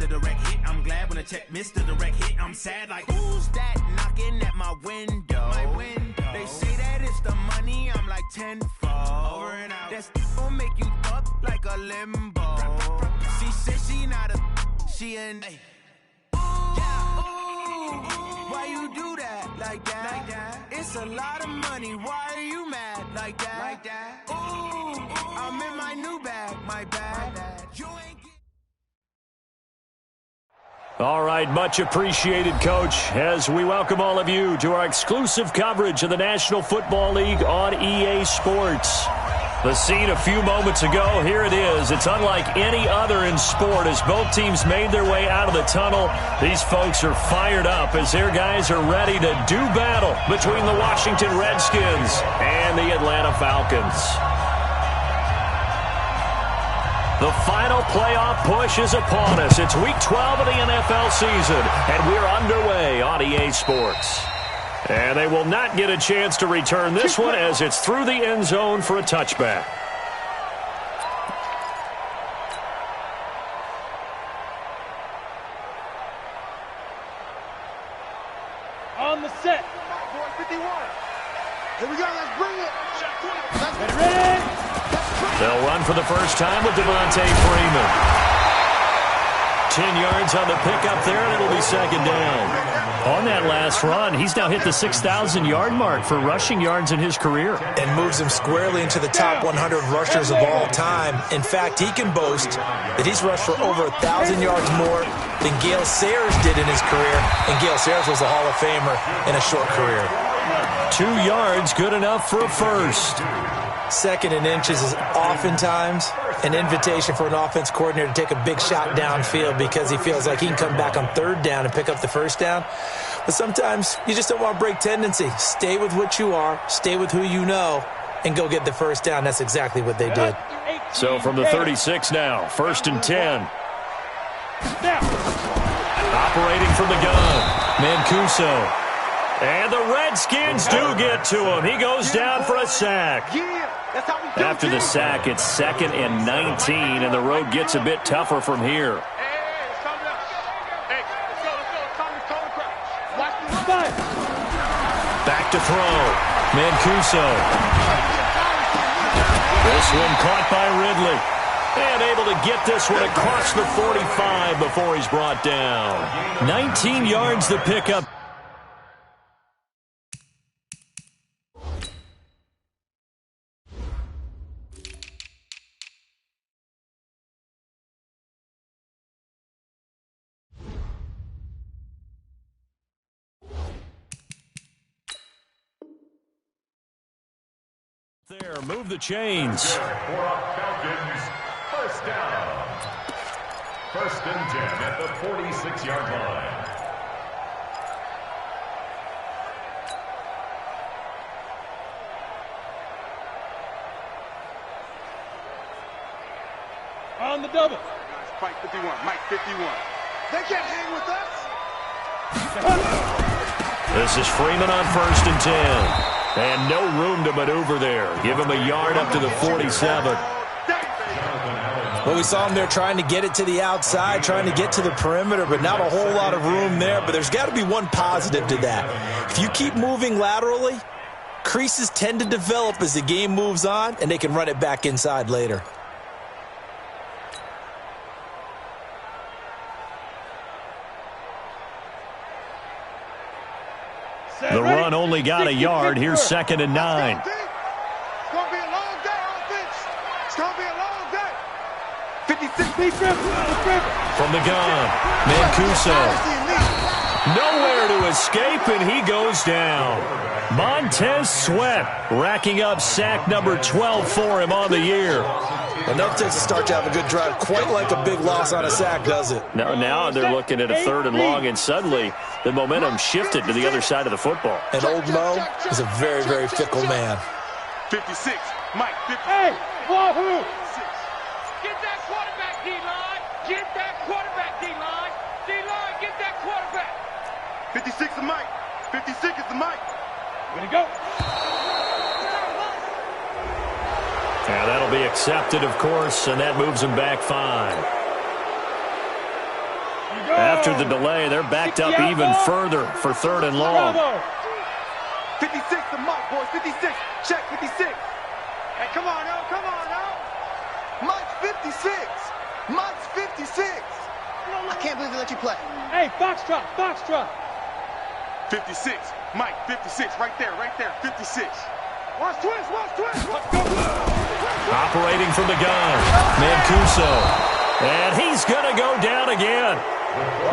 direct hit. I'm glad when a check missed the direct hit. I'm sad like, who's that knocking at my window? They say that it's the money, I'm like tenfold. Over and out. That's gon' make you up like a limbo. She said she not a, she an. Why you do that like that? It's a lot of money. Why are you mad like that? Ooh, I'm in my new bag, my bag. You ain't. All right, much appreciated, Coach, as we welcome all of you to our exclusive coverage of the National Football League on EA Sports. The scene a few moments ago, here it is. It's unlike any other in sport as both teams made their way out of the tunnel. These folks are fired up as their guys are ready to do battle between the Washington Redskins and the Atlanta Falcons. The final playoff push is upon us. It's Week 12 of the NFL season, and we're underway on EA Sports. And they will not get a chance to return this one as it's through the end zone for a touchback. On the set. 51. Here we go. Let's bring it. Let's ready. They'll run for the first time with Devontae Freeman. 10 yards on the pickup there, and it'll be second down. On that last run, he's now hit the 6,000-yard mark for rushing yards in his career. And moves him squarely into the top 100 rushers of all time. In fact, he can boast that he's rushed for over 1,000 yards more than Gale Sayers did in his career. And Gale Sayers was a Hall of Famer in a short career. 2 yards, good enough for a first. Second and inches is oftentimes an invitation for an offense coordinator to take a big shot downfield because he feels like he can come back on third down and pick up the first down. But sometimes you just don't want to break tendency. Stay with what you are, stay with who you know, and go get the first down. That's exactly what they did. So from the 36 now, first and 10. Operating from the gun, Mancuso. And the Redskins do get to him. He goes down for a sack. After the sack, it's 2nd and 19, and the road gets a bit tougher from here. Back to throw. Mancuso. This one caught by Ridley. And able to get this one across the 45 before he's brought down. 19 yards the pickup. There, move the chains. For Falcons, first down. First and 10 at the 46-yard line. On the double. Mike 51. Mike 51. They can't hang with us. This is Freeman on first and 10. And no room to maneuver there. Give him a yard up to the 47. Well, we saw him there trying to get it to the outside, trying to get to the perimeter, but not a whole lot of room there. But there's got to be one positive to that. If you keep moving laterally, creases tend to develop as the game moves on, and they can run it back inside later. The run only got a yard. Here's 2nd and 9. It's going to be a long day, offense. It's going to be a long day. 56. From the gun, Mancuso. Nowhere to escape, and he goes down. Montez Sweat racking up sack number 12 for him on the year. Enough takes a start to have a good drive. Quite like a big loss on a sack, does it? Now they're looking at a 3rd and long, and suddenly the momentum shifted to the other side of the football. And old Mo is a very, very fickle man. 56. Mike 50. Hey, Wahoo! Get that quarterback, D-line. Get that quarterback, D-line. D-line, get that quarterback. 56 is Mike. 56 is the Mike. Gonna go. Yeah, that'll be accepted, of course, and that moves him back 5. after the delay. They're backed up even further for 3rd and long. 56 to Mike, boys. 56. Check 56. Hey, come on, now. Come on, now. Mike's 56. Mike's 56. I can't believe they let you play. Hey, foxtrot, foxtrot. 56. Mike, 56. Right there, 56. Watch twist, watch twist. Let's go. Operating from the gun, Mancuso. And he's going to go down again.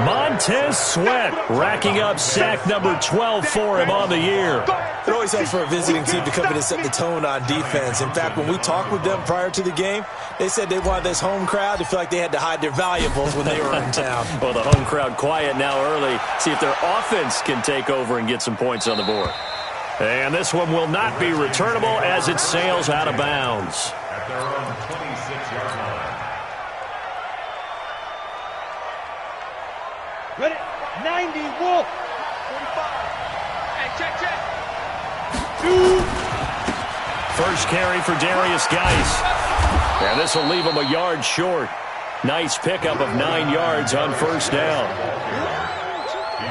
Montez Sweat racking up sack number 12 for him on the year. It always helps for a visiting team to come in and set the tone on defense. In fact, when we talked with them prior to the game, they said they wanted this home crowd to feel like they had to hide their valuables when they were in town. Well, the home crowd quiet now early. See if their offense can take over and get some points on the board. And this one will not be returnable as it sails out of bounds. At their own 26-yard line. Ready? 90, Wolf. 45. Hey, check. 2. First carry for Darius Geis. And this will leave him a yard short. Nice pickup of 9 yards on first down.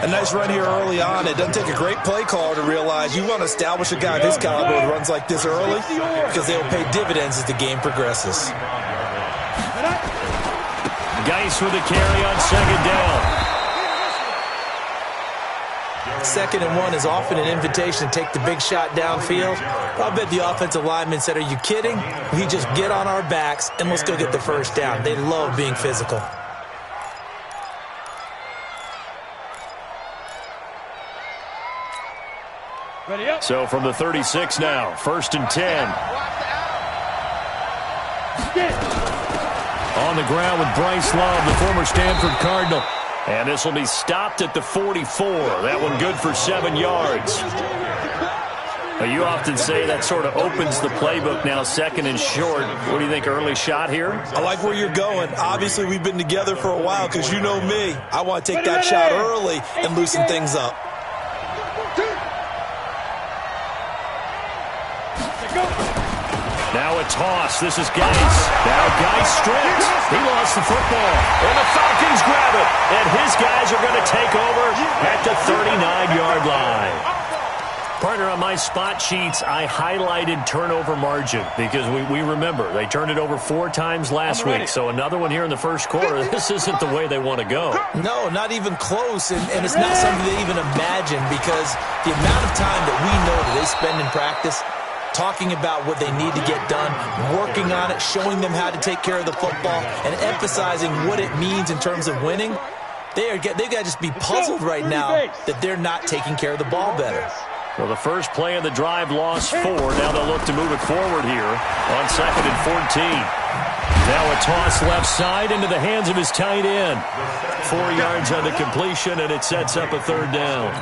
A nice run here early on. It doesn't take a great play caller to realize you want to establish a guy of his caliber with runs like this early because they'll pay dividends as the game progresses. Geis with a carry on 2nd down. 2nd and 1 is often an invitation to take the big shot downfield. I bet the offensive lineman said, are you kidding? We just get on our backs and let's go get the first down. They love being physical. Ready up. So from the 36 now, 1st and 10. On the ground with Bryce Love, the former Stanford Cardinal. And this will be stopped at the 44. That one good for 7 yards. Now, you often say that sort of opens the playbook now, 2nd and short. What do you think, early shot here? I like where you're going. Obviously, we've been together for a while because you know me. I want to take that shot early and loosen things up. Now a toss. This is Geis. Now Geis stripped. He lost the football. And the Falcons grab it. And his guys are going to take over at the 39-yard line. Partner, on my spot sheets, I highlighted turnover margin because we remember they turned it over 4 times last week. So another one here in the first quarter. This isn't the way they want to go. No, not even close. And it's not something they even imagine because the amount of time that we know that they spend in practice talking about what they need to get done, working on it, showing them how to take care of the football, and emphasizing what it means in terms of winning. They've got to just be puzzled right now that they're not taking care of the ball better. Well, the first play of the drive lost 4. Now they'll look to move it forward here on 2nd and 14. Now a toss left side into the hands of his tight end. 4 yards on the completion, and it sets up a 3rd down.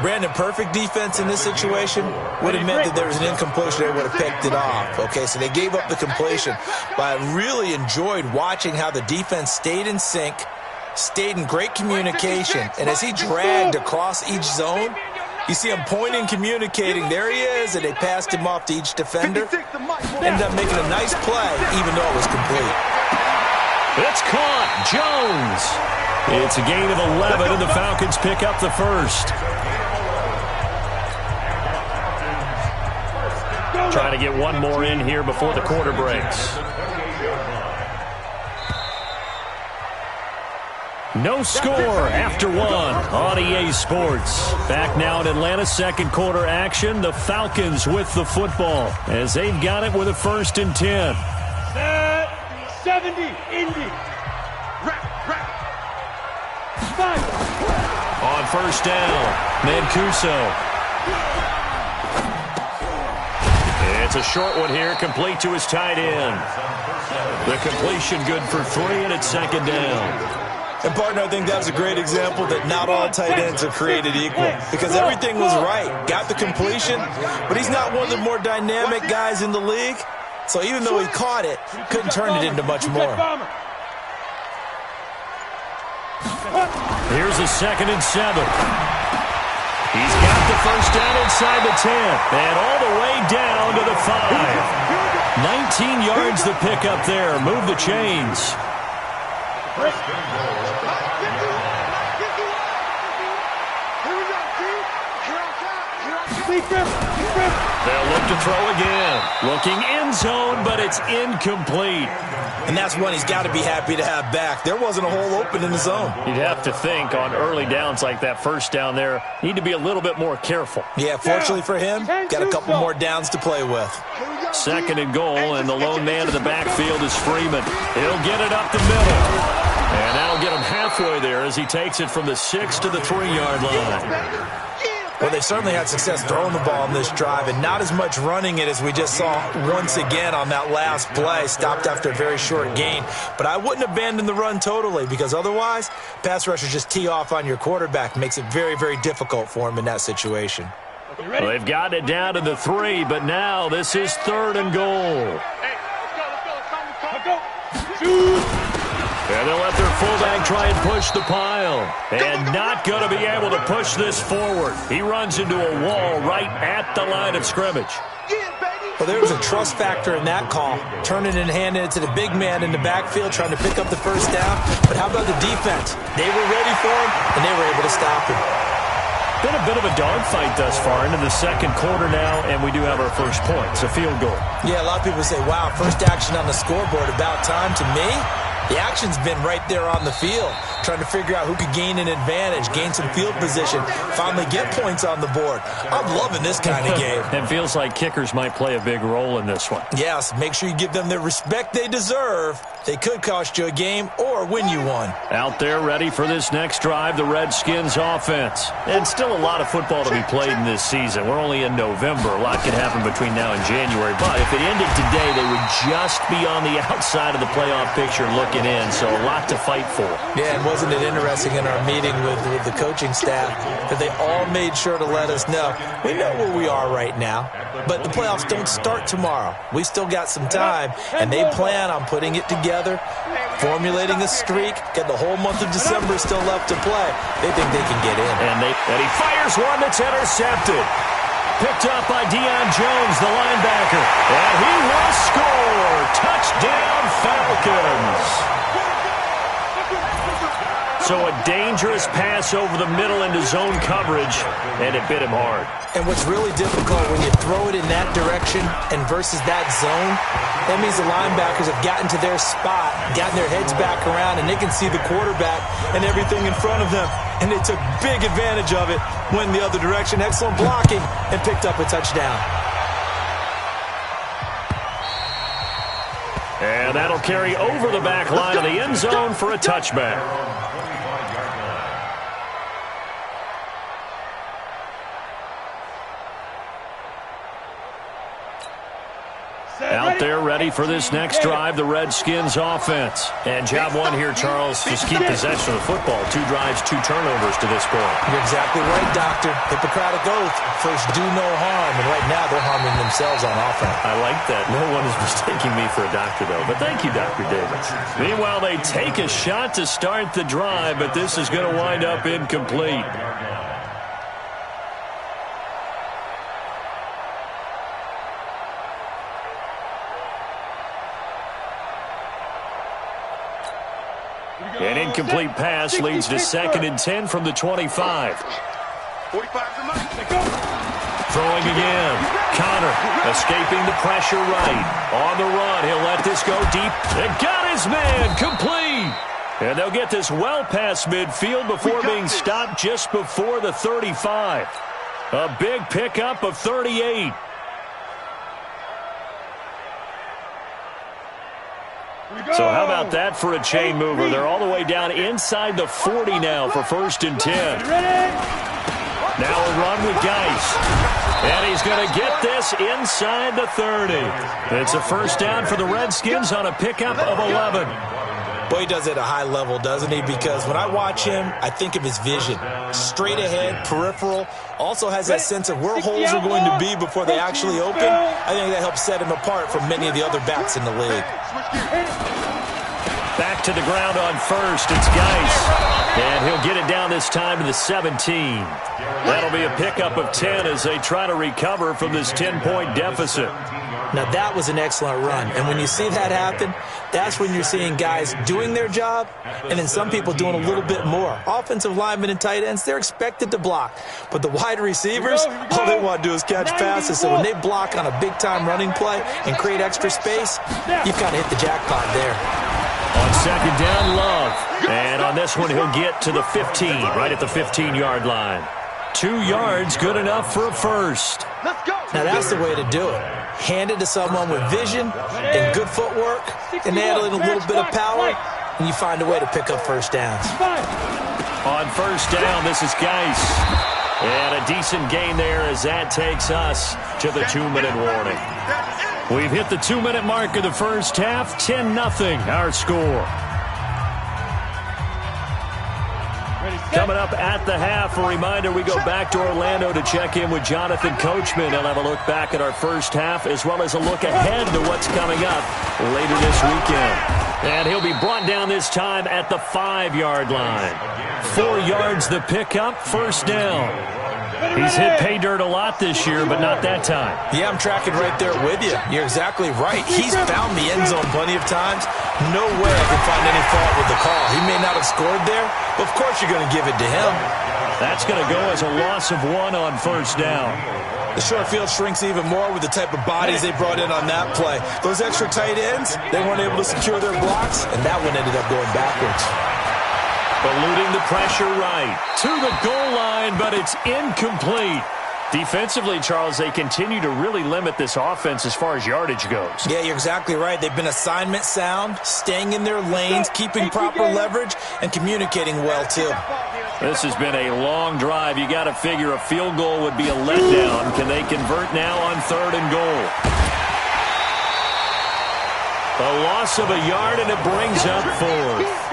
Brandon, perfect defense in this situation would have meant that there was an incompletion. They would have picked it off. Okay, so they gave up the completion. But I really enjoyed watching how the defense stayed in sync, stayed in great communication. And as he dragged across each zone, you see him pointing, communicating. There he is, and they passed him off to each defender. Ended up making a nice play, even though it was complete. It's caught. Jones. It's a gain of 11, and the Falcons pick up the first. Trying to get one more in here before the quarter breaks. No score after 1 on EA Sports. Back now in Atlanta, 2nd quarter action. The Falcons with the football as they've got it with a 1st and 10. 70, Indy. On first down, Mancuso. It's a short one here, complete to his tight end. The completion good for 3, and it's 2nd down. And, partner, I think that's a great example that not all tight ends are created equal because everything was right. Got the completion, but he's not one of the more dynamic guys in the league. So even though he caught it, couldn't turn it into much more. Here's a 2nd and 7. He's got the first down inside the 10 and all the way down to the 5. 19 yards to pick up there. Move the chains. Here we go, Steve. Here I come. They'll look to throw again. Looking end zone, but it's incomplete. And that's one he's got to be happy to have back. There wasn't a hole open in the zone. You'd have to think on early downs like that first down there, need to be a little bit more careful. Yeah, fortunately for him, got a couple more downs to play with. Second and goal, and the lone man in the backfield is Freeman. He'll get it up the middle. And that'll get him halfway there as he takes it from the 6 to the 3-yard line. Well, they've certainly had success throwing the ball in this drive and not as much running it as we just saw once again on that last play. Stopped after a very short gain. But I wouldn't abandon the run totally because otherwise, pass rushers just tee off on your quarterback. Makes it very, very difficult for him in that situation. Well, they've got it down to the 3, but now this is 3rd and goal. And they'll let their fullback try and push the pile. And not going to be able to push this forward. He runs into a wall right at the line of scrimmage. Well, there was a trust factor in that call. Turning and handing it to the big man in the backfield, trying to pick up the first down. But how about the defense? They were ready for him, and they were able to stop him. Been a bit of a dogfight thus far into the second quarter now, and we do have our first point. It's a field goal. Yeah, a lot of people say, wow, first action on the scoreboard, about time. To me, the action's been right there on the field, trying to figure out who could gain an advantage, gain some field position, finally get points on the board. I'm loving this kind of game. It feels like kickers might play a big role in this one. Yes, make sure you give them the respect they deserve. They could cost you a game or win you one. Out there ready for this next drive, the Redskins offense. And still a lot of football to be played in this season. We're only in November. A lot can happen between now and January. But if it ended today, they would just be on the outside of the playoff picture looking in. So a lot to fight for. Yeah, and wasn't it interesting in our meeting with the coaching staff that they all made sure to let us know, we know where we are right now, but the playoffs don't start tomorrow. We still got some time, and they plan on putting it together, formulating a streak, get the whole month of December still left to play. They think they can get in. And he fires one that's intercepted. Picked up by Deion Jones, the linebacker. And he will score. Touchdown, Falcons. So a dangerous pass over the middle into zone coverage, and it bit him hard. And what's really difficult when you throw it in that direction and versus that zone, that means the linebackers have gotten to their spot, gotten their heads back around, and they can see the quarterback and everything in front of them. And they took big advantage of it, went the other direction, excellent blocking, and picked up a touchdown. And that'll carry over the back line of the end zone for a touchback. Out there ready for this next drive, the Redskins offense. And job one here, Charles, just keep possession of the football. 2 drives, 2 turnovers to this point. You're exactly right, Doctor. Hippocratic oath. First, do no harm. And right now, they're harming themselves on offense. I like that. No one is mistaking me for a doctor, though. But thank you, Dr. Davis. Meanwhile, they take a shot to start the drive, but this is going to wind up incomplete. An incomplete pass leads to 2nd and 10 from the 25. 45 to Mike. Throwing again. Connor escaping the pressure right. On the run, he'll let this go deep. They got his man. Complete. And they'll get this well past midfield before being stopped just before the 35. A big pickup of 38. So how about that for a chain mover? They're all the way down inside the 40 now for 1st and 10. Now a run with Geis. And he's going to get this inside the 30. It's a first down for the Redskins on a pickup of 11. Boy, he does it at a high level, doesn't he? Because when I watch him, I think of his vision. Straight ahead, peripheral. Also has that sense of where holes are going to be before they actually open. I think that helps set him apart from many of the other backs in the league. Back to the ground on first. It's Geis. And he'll get it down this time to the 17. That'll be a pickup of 10 as they try to recover from this 10-point deficit. Now, that was an excellent run. And when you see that happen, that's when you're seeing guys doing their job and then some people doing a little bit more. Offensive linemen and tight ends, they're expected to block. But the wide receivers, all they want to do is catch passes. So when they block on a big-time running play and create extra space, you've kind of hit the jackpot there. On second down, Love. And on this one, he'll get to the 15, right at the 15-yard line. 2 yards, good enough for a first. Now, that's the way to do it. Hand it to someone with vision and good footwork, and add in a little bit of power, and you find a way to pick up first downs. On first down, this is Geis. And a decent gain there as that takes us to the 2-minute warning. We've hit the 2-minute mark of the first half. 10-0 our score. Coming up at the half, a reminder, we go back to Orlando to check in with Jonathan Coachman. He'll have a look back at our first half as well as a look ahead to what's coming up later this weekend. And he'll be brought down this time at the 5-yard line. 4 yards the pickup, first down. He's hit pay dirt a lot this year, but not that time. Yeah, I'm tracking right there with you. You're exactly right. He's found the end zone plenty of times. No way I can find any fault with the call. He may not have scored there, but of course you're going to give it to him. That's going to go as a loss of 1 on first down. The short field shrinks even more with the type of bodies they brought in on that play. Those extra tight ends, they weren't able to secure their blocks, and that one ended up going backwards. Eluding the pressure right to the goal line, but it's incomplete. Defensively, Charles, they continue to really limit this offense as far as yardage goes. Yeah, you're exactly right. They've been assignment sound, staying in their lanes, keeping proper leverage, and communicating well, too. This has been a long drive. You got to figure a field goal would be a letdown. Can they convert now on 3rd and goal? A loss of a yard, and it brings up 4th.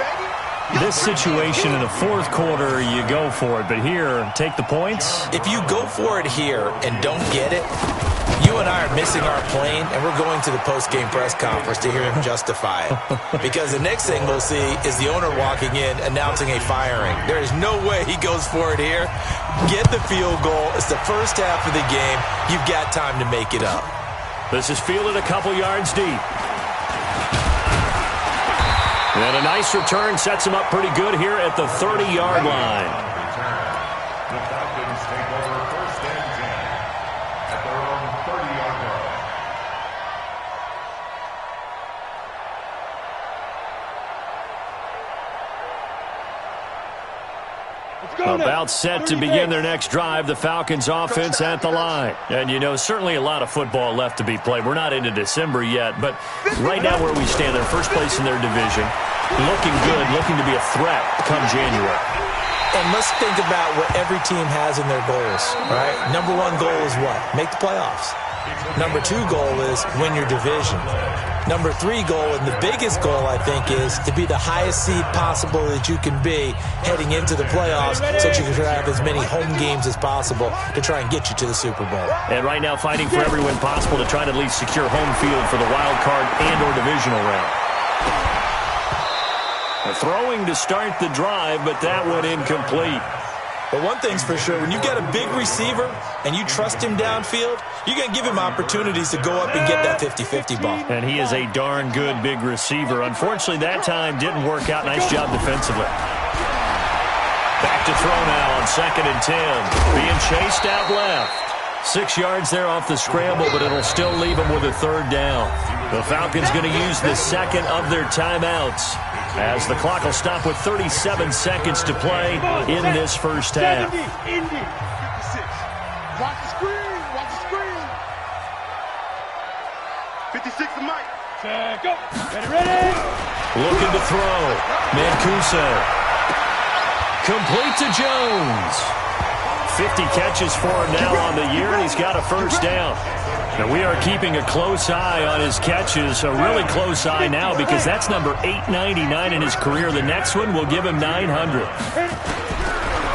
This situation in the 4th quarter, you go for it. But here, take the points. If you go for it here and don't get it, you and I are missing our plane, and we're going to the post-game press conference to hear him justify it. Because the next thing we'll see is the owner walking in announcing a firing. There is no way he goes for it here. Get the field goal. It's the first half of the game. You've got time to make it up. This is fielded a couple yards deep. And a nice return sets him up pretty good here at the 30-yard line. The Falcons take over 1st and 10 at their own 30-yard line. About set to begin their next drive, the Falcons offense at the line. And, you know, certainly a lot of football left to be played. We're not into December yet, but right now where we stand, they're first place in their division. Looking good, looking to be a threat come January. And let's think about what every team has in their goals, right? Number 1 goal is what? Make the playoffs. Number 2 goal is win your division. Number 3 goal, and the biggest goal, I think, is to be the highest seed possible that you can be heading into the playoffs so that you can have as many home games as possible to try and get you to the Super Bowl. And right now fighting for every win possible to try to at least secure home field for the wild card and or divisional round. Throwing to start the drive, but that went incomplete. But one thing's for sure, when you got a big receiver and you trust him downfield, you're going to give him opportunities to go up and get that 50-50 ball. And he is a darn good big receiver. Unfortunately, that time didn't work out. Nice job defensively. Back to throw now on 2nd and 10. Being chased out left. 6 yards there off the scramble, but it'll still leave him with a 3rd down. The Falcons going to use the second of their timeouts, as the clock will stop with 37 seconds to play in this first half. Watch the screen. Watch the screen. 56 to Mike. Go. Ready. Looking to throw. Mancuso. Complete to Jones. 50 catches for him now on the year, and he's got a first down. Now, we are keeping a close eye on his catches, a really close eye now, because that's number 899 in his career. The next one will give him 900.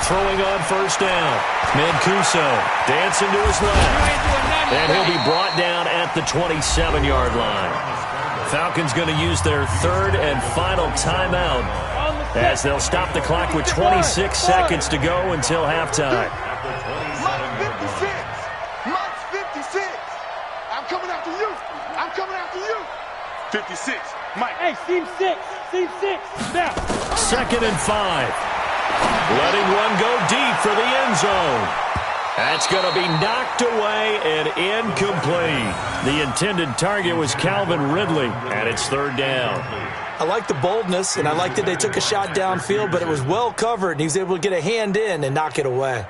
Throwing on first down. Mancuso dancing to his left. And he'll be brought down at the 27-yard line. Falcons going to use their third and final timeout as they'll stop the clock with 26 seconds to go until halftime. Mike 56. Mike 56. I'm coming after you. I'm coming after you. 56. Mike. Hey, seam 6. Seam 6. Now. 2nd and 5. Letting one go deep for the end zone. That's going to be knocked away and incomplete. The intended target was Calvin Ridley, and it's 3rd down. I like the boldness, and I like that they took a shot downfield, but it was well covered, and he was able to get a hand in and knock it away.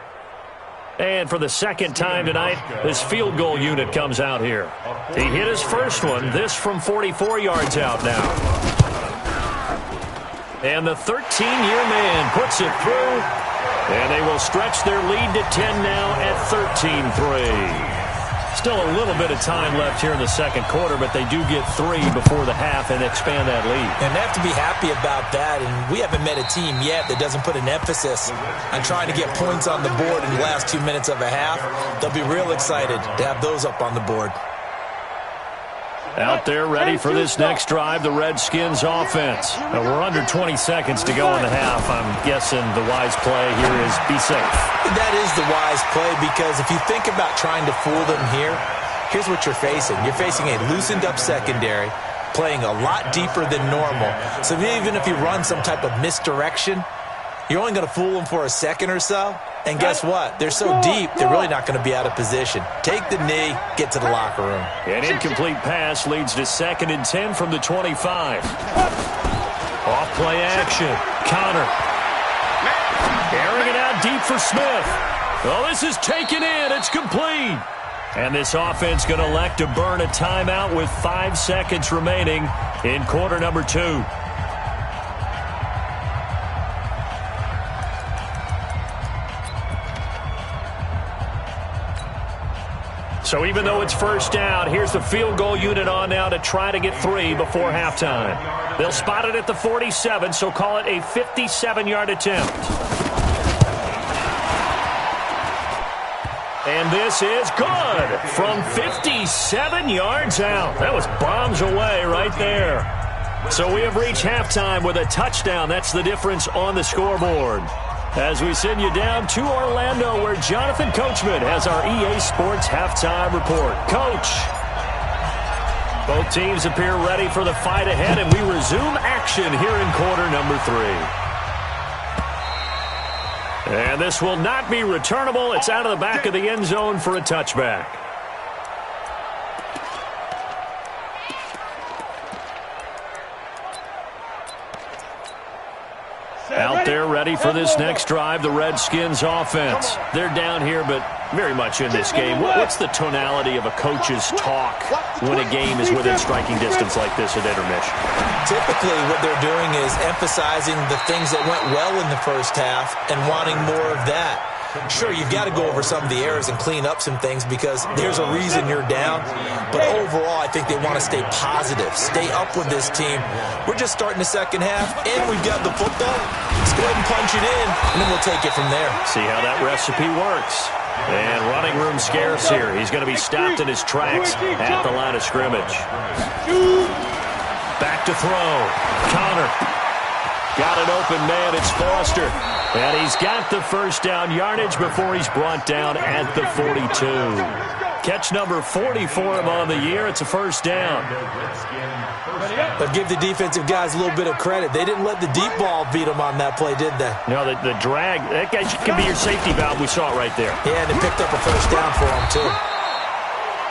And for the second time tonight, this field goal unit comes out here. He hit his first one, this from 44 yards out now. And the 13-year man puts it through, and they will stretch their lead to 10 now at 13-3. Still a little bit of time left here in the second quarter, but they do get 3 before the half and expand that lead. And they have to be happy about that, and we haven't met a team yet that doesn't put an emphasis on trying to get points on the board in the last 2 minutes of a half. They'll be real excited to have those up on the board. Out there ready for this next drive, the Redskins offense. Now we're under 20 seconds to go in the half. I'm guessing the wise play here is be safe. That is the wise play, because if you think about trying to fool them here, here's what you're facing. You're facing a loosened up secondary, playing a lot deeper than normal. So even if you run some type of misdirection, you're only going to fool them for a second or so. And guess what? They're so deep, they're really not going to be out of position. Take the knee, get to the locker room. An incomplete pass leads to 2nd and 10 from the 25. Off play action. Connor. Airing it out deep for Smith. Oh, this is taken in. It's complete. And this offense going to elect to burn a timeout with 5 seconds remaining in quarter number 2. So even though it's first down, here's the field goal unit on now to try to get 3 before halftime. They'll spot it at the 47, so call it a 57-yard attempt. And this is good from 57 yards out. That was bombs away right there. So we have reached halftime with a touchdown. That's the difference on the scoreboard. As we send you down to Orlando, where Jonathan Coachman has our EA Sports Halftime Report. Coach. Both teams appear ready for the fight ahead, and we resume action here in quarter number 3. And this will not be returnable. It's out of the back of the end zone for a touchback. Out there ready for this next drive, the Redskins offense. They're down here, but very much in this game. What's the tonality of a coach's talk when a game is within striking distance like this at intermission? Typically, what they're doing is emphasizing the things that went well in the first half and wanting more of that. Sure, you've got to go over some of the errors and clean up some things because there's a reason you're down. But overall, I think they want to stay positive, stay up with this team. We're just starting the second half, and we've got the football. Let's go ahead and punch it in, and then we'll take it from there. See how that recipe works. And running room scarce here. He's going to be stopped in his tracks at the line of scrimmage. Back to throw. Connor. Got an open man. It's Foster. And he's got the first down yardage before he's brought down at the 42. Catch number 40 for him on the year. It's a first down. But give the defensive guys a little bit of credit. They didn't let the deep ball beat them on that play, did they? No, the drag, that guy can be your safety valve. We saw it right there. Yeah, they picked up a first down for him, too.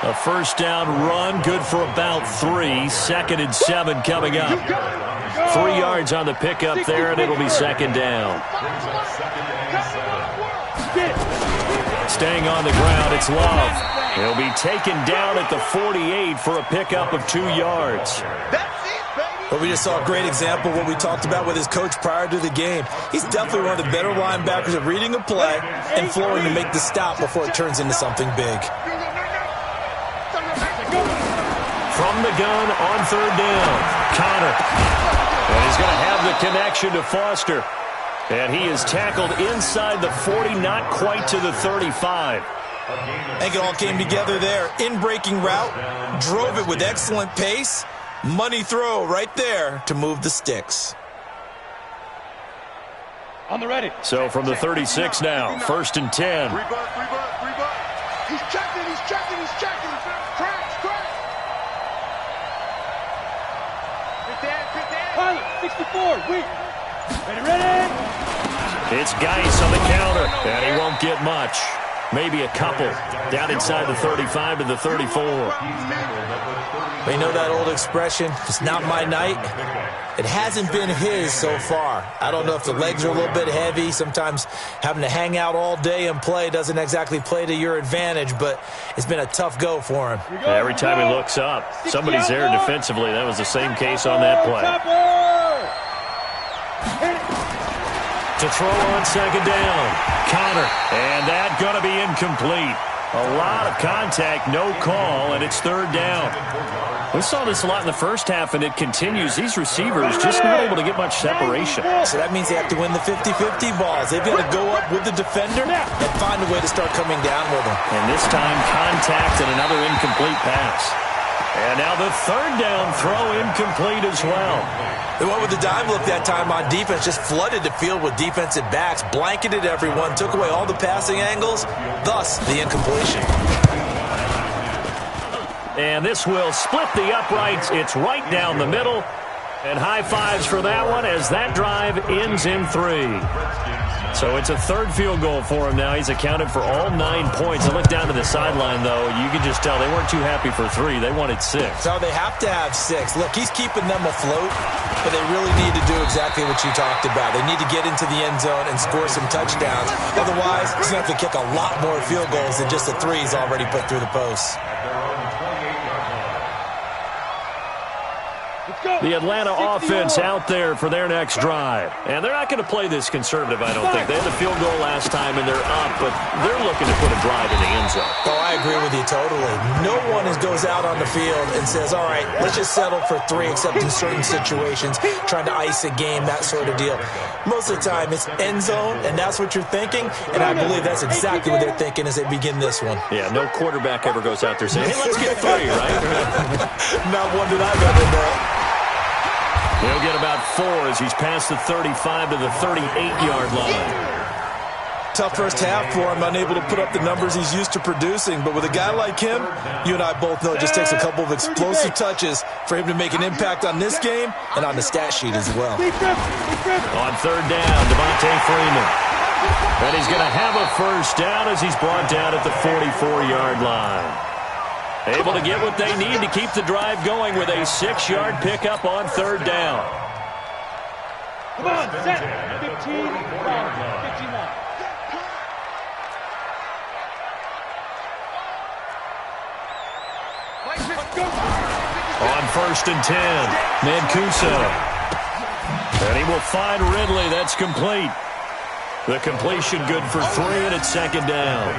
A first down run, good for about 3. 2nd and 7 coming up. 3 yards on the pickup there, and it'll be second down. Staying on the ground, it's Love. He'll be taken down at the 48 for a pickup of 2 yards. But we just saw a great example of what we talked about with his coach prior to the game. He's definitely one of the better linebackers at reading a play and flowing to make the stop before it turns into something big. From the gun on third down, Connor. And he's going to have the connection to Foster. And he is tackled inside the 40, not quite to the 35. I think it all came together there. In-breaking route, drove it with excellent pace, Money throw right there to move the sticks. On the ready. So from the 36 now, 1st and 10. He's checking. Cracks. Get there. Pilot, 64, weak. Ready. It's Geis on the counter, and he won't get much. Maybe a couple. Down inside the 35 to the 34. You know that old expression, it's not my night? It hasn't been his so far. I don't know if the legs are a little bit heavy. Sometimes having to hang out all day and play doesn't exactly play to your advantage, but it's been a tough go for him. Every time he looks up, somebody's there defensively. That was the same case on that play. To throw on 2nd down. Counter. And that going to be incomplete. A lot of contact, no call, and it's 3rd down. We saw this a lot in the first half, and it continues. These receivers just not able to get much separation. So that means they have to win the 50-50 balls. They've got to go up with the defender and find a way to start coming down with them. And this time, contact and another incomplete pass. And now the 3rd down throw incomplete as well. They went with the dime look that time on defense, just flooded the field with defensive backs, blanketed everyone, took away all the passing angles, thus the incompletion. And this will split the uprights. It's right down the middle. And high fives for that one as that drive ends in 3. So it's a 3rd field goal for him now. He's accounted for all 9 points. I look down to the sideline, though. You can just tell they weren't too happy for 3. They wanted 6. So they have to have 6. Look, he's keeping them afloat, but they really need to do exactly what you talked about. They need to get into the end zone and score some touchdowns. Otherwise, he's going to have to kick a lot more field goals than just the 3 he's already put through the posts. The Atlanta offense out there for their next drive. And they're not going to play this conservative, I don't think. They had the field goal last time, and they're up, but they're looking to put a drive in the end zone. Oh, I agree with you totally. No one goes out on the field and says, all right, let's just settle for 3, except in certain situations, trying to ice a game, that sort of deal. Most of the time, it's end zone, and that's what you're thinking, and I believe that's exactly what they're thinking as they begin this one. Yeah, no quarterback ever goes out there saying, hey, let's get 3, right? Not one that I've ever known. He'll get about 4 as he's past the 35 to the 38-yard line. Tough first half for him, unable to put up the numbers he's used to producing. But with a guy like him, you and I both know it just takes a couple of explosive touches for him to make an impact on this game and on the stat sheet as well. On 3rd down, Devontae Freeman. And he's going to have a 1st down as he's brought down at the 44-yard line. Able to get what they need to keep the drive going with a 6-yard pickup on 3rd down. Come on, set. 15, 59. On 1st and 10, Mancuso. And he will find Ridley. That's complete. The completion good for 3, and it's 2nd down.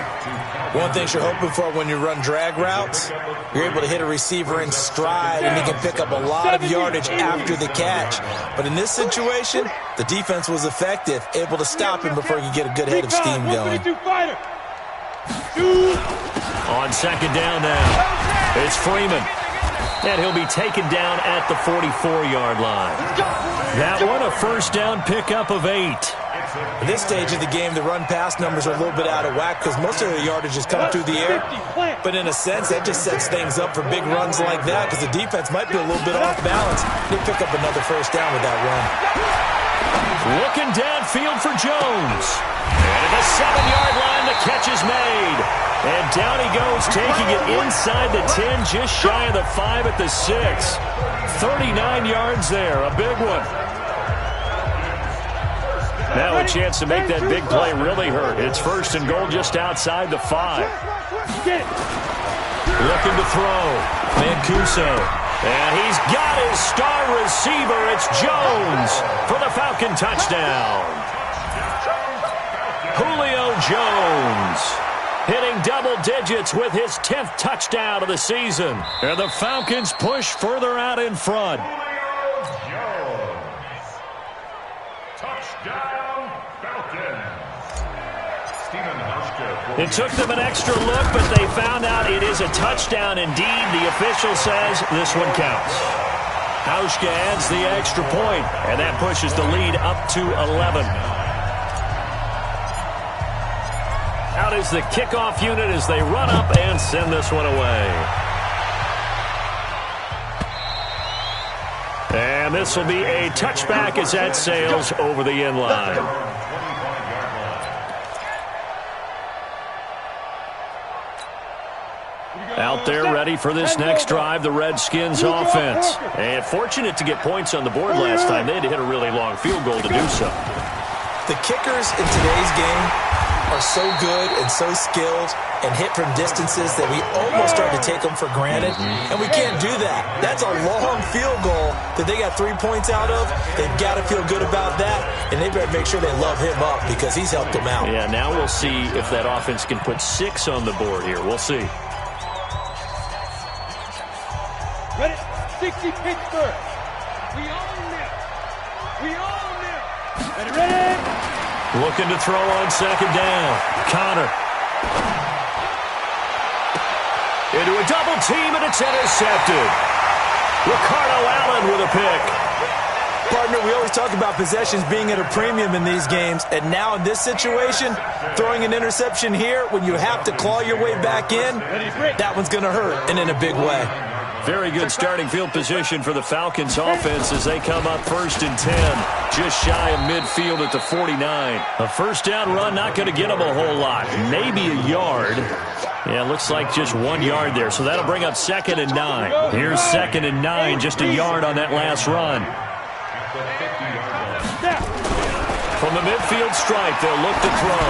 One thing you're hoping for when you run drag routes, you're able to hit a receiver in stride, and he can pick up a lot of yardage after the catch. But in this situation, the defense was effective, able to stop him before he could get a good head of steam going. On 2nd down now, it's Freeman. And he'll be taken down at the 44-yard line. That one, a 1st down pickup of 8. At this stage of the game, the run-pass numbers are a little bit out of whack because most of the yardage is coming through the air. But in a sense, that just sets things up for big runs like that because the defense might be a little bit off balance. They pick up another 1st down with that run. Looking downfield for Jones. And at the 7-yard line, the catch is made. And down he goes, taking it inside the 10, just shy of the 5 at the 6. 39 yards there, a big one. Now a chance to make that big play really hurt. It's 1st and goal just outside the 5. Looking to throw. Mancuso. And he's got his star receiver. It's Jones for the Falcon touchdown. Julio Jones hitting double digits with his 10th touchdown of the season. And the Falcons push further out in front. It took them an extra look, but they found out it is a touchdown indeed. The official says this one counts. Hauschka adds the extra point, and that pushes the lead up to 11. Out is the kickoff unit as they run up and send this one away. And this will be a touchback as that sails over the end line. Out there ready for this next drive, the Redskins offense. And fortunate to get points on the board last time. They had to hit a really long field goal to do so. The kickers in today's game are so good and so skilled and hit from distances that we almost start to take them for granted, and we can't do that. That's a long field goal that they got 3 points out of. They've got to feel good about that, and they better make sure they love him up because he's helped them out. Yeah, now we'll see if that offense can put 6 on the board here. We'll see. Ready? 60 Pittsburgh. We own this. We own this. Ready? Looking to throw on second down. Connor. Into a double team, and it's intercepted. Ricardo Allen with a pick. Partner, we always talk about possessions being at a premium in these games, and now in this situation, throwing an interception here when you have to claw your way back in, that one's going to hurt, and in a big way. Very good starting field position for the Falcons offense as they come up 1st and 10. Just shy of midfield at the 49. A first down run, not going to get them a whole lot. Maybe a yard. Yeah, looks like just 1 yard there. So that'll bring up 2nd and 9. Here's 2nd and 9, just a yard on that last run. From the midfield stripe, they'll look to throw.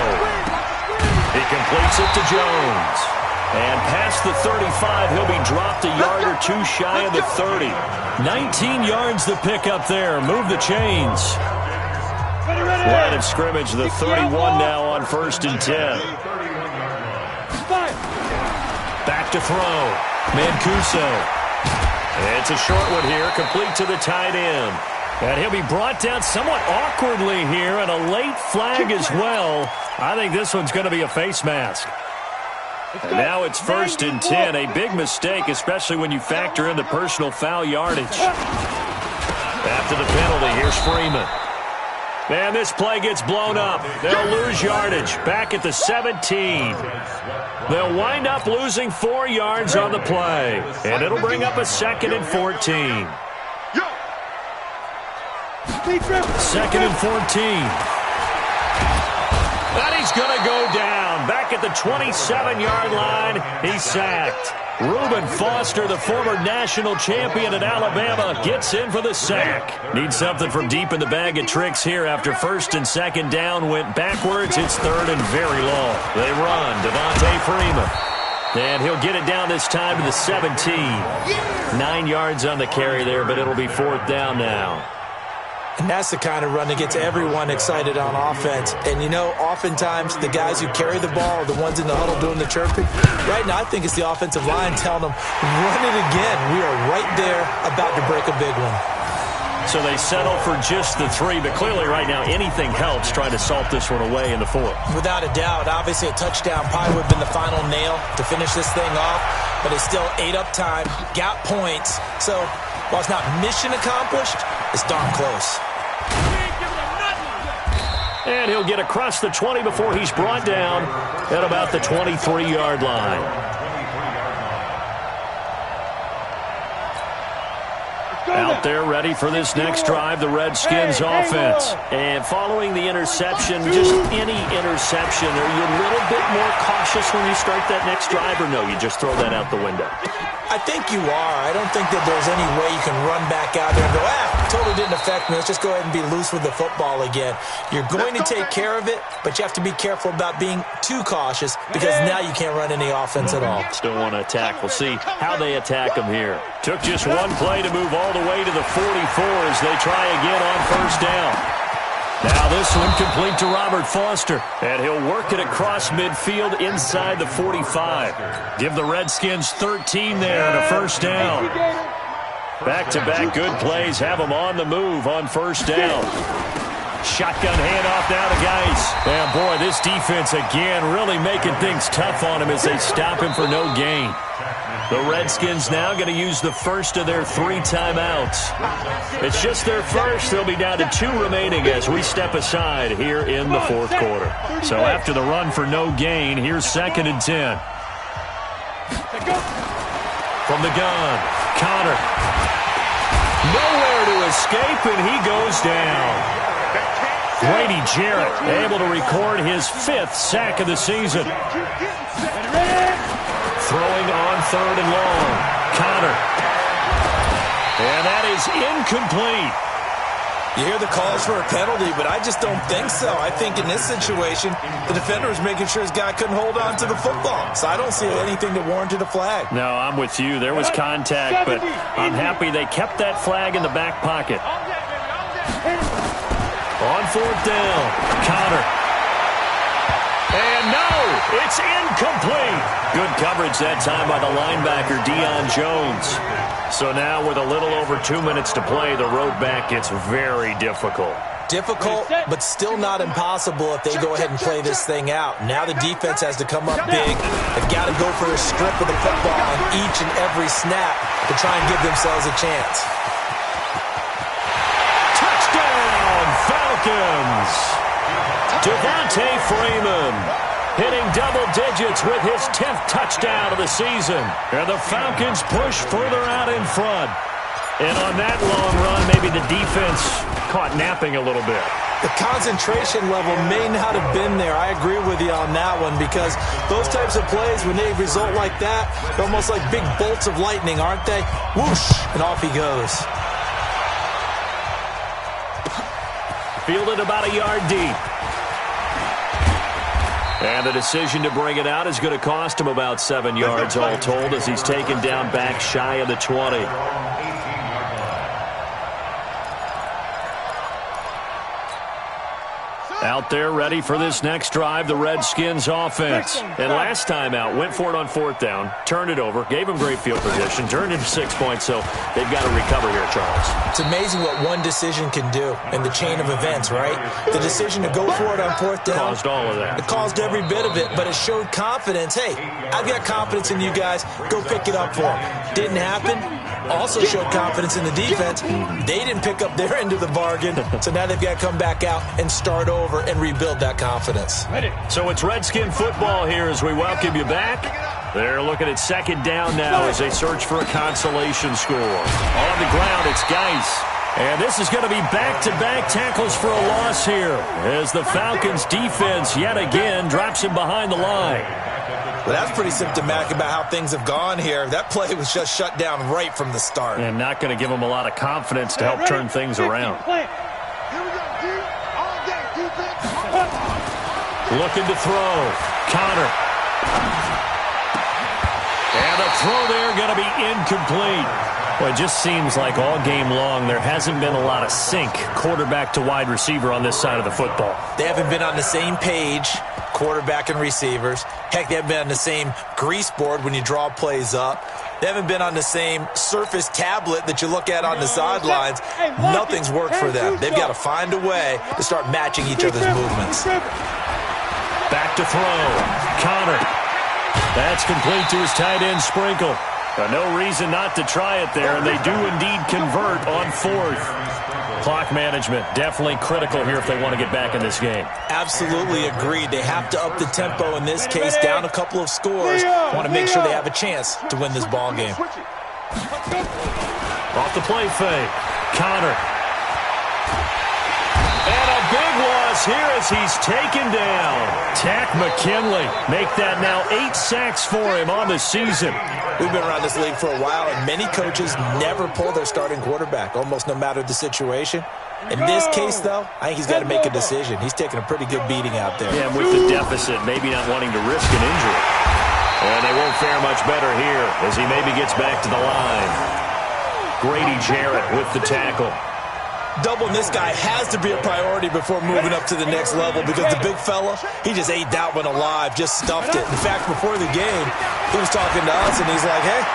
He completes it to Jones. And past the 35, he'll be dropped a yard or 2 shy of the 30. 19 yards the pick up there. Move the chains. Line of scrimmage, the 31 now on 1st and 10. Back to throw. Mancuso. It's a short one here, complete to the tight end. And he'll be brought down somewhat awkwardly here, and a late flag as well. I think this one's going to be a face mask. And now it's 1st and 10. A big mistake, especially when you factor in the personal foul yardage. After the penalty, here's Freeman. And this play gets blown up. They'll lose yardage. Back at the 17. They'll wind up losing 4 yards on the play. And it'll bring up a 2nd and 14. 2nd and 14. And he's going to go down. Back at the 27-yard line, he's sacked. Reuben Foster, the former national champion at Alabama, gets in for the sack. Needs something from deep in the bag of tricks here after 1st and 2nd down. Went backwards. It's 3rd and very long. They run. Devontae Freeman. And he'll get it down this time to the 17. 9 yards on the carry there, but it'll be 4th down now. And that's the kind of run that gets everyone excited on offense. And, you know, oftentimes the guys who carry the ball are the ones in the huddle doing the chirping. Right now, I think it's the offensive line telling them, run it again. We are right there about to break a big one. So they settle for just the 3, but clearly right now anything helps trying to salt this one away in the 4th. Without a doubt. Obviously, a touchdown probably would have been the final nail to finish this thing off, but it's still ate up time, got points. So while it's not mission accomplished, it's darn close. And he'll get across the 20 before he's brought down at about the 23-yard line. Out there ready for this next drive, the Redskins offense. And following the interception, just any interception, are you a little bit more cautious when you start that next drive, or no, you just throw that out the window? I think you are. I don't think that there's any way you can run back out there and go, totally didn't affect me. Let's just go ahead and be loose with the football again. You're going to take care of it, but you have to be careful about being too cautious because now you can't run any offense at all. Still want to attack. We'll see how they attack them here. Took just one play to move all the way to the 44 as they try again on 1st down. Now this one complete to Robert Foster, and he'll work it across midfield inside the 45. Give the Redskins 13 there and a 1st down. Back-to-back good plays have them on the move on 1st down. Shotgun handoff now to Geis. And boy, this defense again really making things tough on him as they stop him for no gain. The Redskins now going to use the first of their 3 timeouts. It's just their first. They'll be down to 2 remaining as we step aside here in the 4th quarter. So after the run for no gain, here's 2nd and 10. From the gun, Connor. Nowhere to escape, and he goes down. Grady Jarrett able to record his 5th sack of the season. Throwing on 3rd and long. Connor. And that is incomplete. You hear the calls for a penalty, but I just don't think so. I think in this situation, the defender was making sure his guy couldn't hold on to the football. So I don't see anything that warranted a flag. No, I'm with you. There was contact, but I'm happy they kept that flag in the back pocket. On 4th down, Connor. And no, it's incomplete. Good coverage that time by the linebacker, Deion Jones. So now with a little over 2 minutes to play, the road back gets very difficult. Difficult, but still not impossible if they go ahead and play this thing out. Now the defense has to come up big. They've got to go for a strip of the football on each and every snap to try and give themselves a chance. Touchdown, Falcons! Devontae Freeman hitting double digits with his 10th touchdown of the season. And the Falcons push further out in front. And on that long run, maybe the defense caught napping a little bit. The concentration level may not have been there. I agree with you on that one because those types of plays, when they result like that, they're almost like big bolts of lightning, aren't they? Whoosh, and off he goes. Fielded about a yard deep. And the decision to bring it out is going to cost him about 7 yards all told as he's taken down back shy of the 20. Out there ready for this next drive, the Redskins offense. And last time out, went for it on 4th down, turned it over, gave him great field position, turned it to 6 points, so they've got to recover here, Charles. It's amazing what one decision can do in the chain of events, right? The decision to go for it on 4th down. Caused all of that. It caused every bit of it, but it showed confidence. Hey, I've got confidence in you guys. Go pick it up for them. Didn't happen. Also showed confidence in the defense. They didn't pick up their end of the bargain, so now they've got to come back out and start over and rebuild that confidence. So it's Redskin football here as we welcome you back. They're looking at 2nd down now as they search for a consolation score. On the ground, it's Geis. And this is going to be back-to-back tackles for a loss here as the Falcons defense yet again drops him behind the line. Well, that's pretty symptomatic about how things have gone here. That play was just shut down right from the start. And not going to give them a lot of confidence to help turn things around. Looking to throw. Connor. And a throw there going to be incomplete. Well, it just seems like all game long there hasn't been a lot of sync quarterback to wide receiver on this side of the football. They haven't been on the same page, quarterback and receivers. Heck, they haven't been on the same grease board when you draw plays up. They haven't been on the same Surface tablet that you look at on the sidelines. Nothing's worked for them. They've got to find a way to start matching each other's movements. Back to throw. Connor. That's complete to his tight end, Sprinkle. No reason not to try it there, and they do indeed convert on 4th. Clock management definitely critical here if they want to get back in this game. Absolutely agreed. They have to up the tempo in this case, down a couple of scores. Want to make sure they have a chance to win this ball game. Off the play fake. Connor. And a big loss here as he's taken down. Tack McKinley. Make that now 8 sacks for him on the season. We've been around this league for a while, and many coaches never pull their starting quarterback, almost no matter the situation. In this case, though, I think he's got to make a decision. He's taking a pretty good beating out there. Yeah, with the deficit, maybe not wanting to risk an injury. And they won't fare much better here as he maybe gets back to the line. Grady Jarrett with the tackle. Doubling this guy has to be a priority before moving up to the next level because the big fella, he just ate that one alive, just stuffed it. In fact, before the game, he was talking to us, and he's like, hey,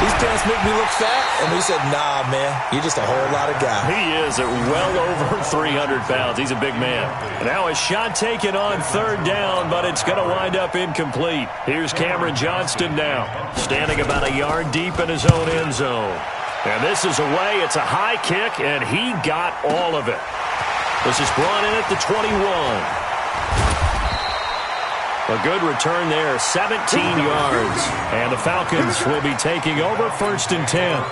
These pants make me look fat. And we said, nah, man, you're just a whole lot of guy. He is at well over 300 pounds. He's a big man. Now a shot taken on third down, but it's going to wind up incomplete. Here's Cameron Johnston now, standing about a yard deep in his own end zone. And this is away. It's a high kick, and he got all of it. This is brought in at the 21. A good return there, 17 yards. And the Falcons will be taking over 1st and 10.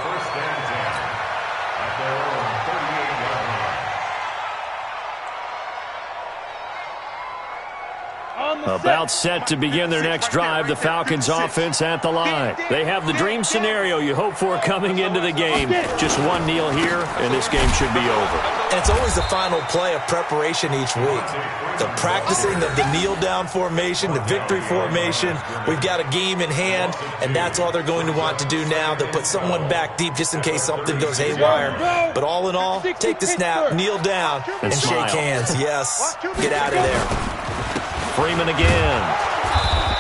About set to begin their next drive, the Falcons offense at the line. They have the dream scenario you hope for coming into the game. Just one kneel here, and this game should be over. And it's always the final play of preparation each week. The practicing of the kneel-down formation, the victory formation. We've got a game in hand, and that's all they're going to want to do now. They'll put someone back deep just in case something goes haywire. But all in all, take the snap, kneel down, and shake hands. Yes, get out of there. Freeman again.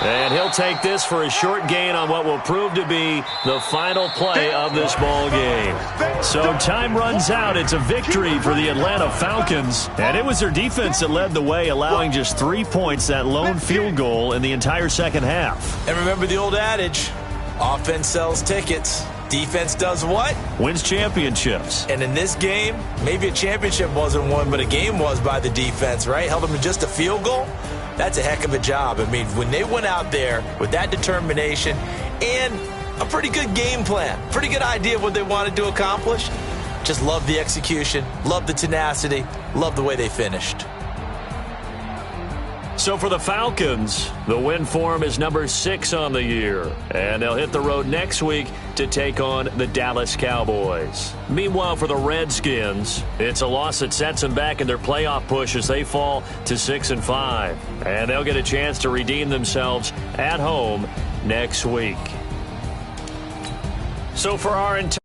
And he'll take this for a short gain on what will prove to be the final play of this ball game. So time runs out. It's a victory for the Atlanta Falcons. And it was their defense that led the way, allowing just 3 points, that lone field goal in the entire second half. And remember the old adage, offense sells tickets. Defense does what? Wins championships. And in this game, maybe a championship wasn't won, but a game was by the defense, right? Held them to just a field goal. That's a heck of a job. I mean, when they went out there with that determination and a pretty good game plan, pretty good idea of what they wanted to accomplish, just love the execution, love the tenacity, love the way they finished. So for the Falcons, the win form is number 6 on the year. And they'll hit the road next week to take on the Dallas Cowboys. Meanwhile, for the Redskins, it's a loss that sets them back in their playoff push as they fall to 6-5. And they'll get a chance to redeem themselves at home next week. So for our entire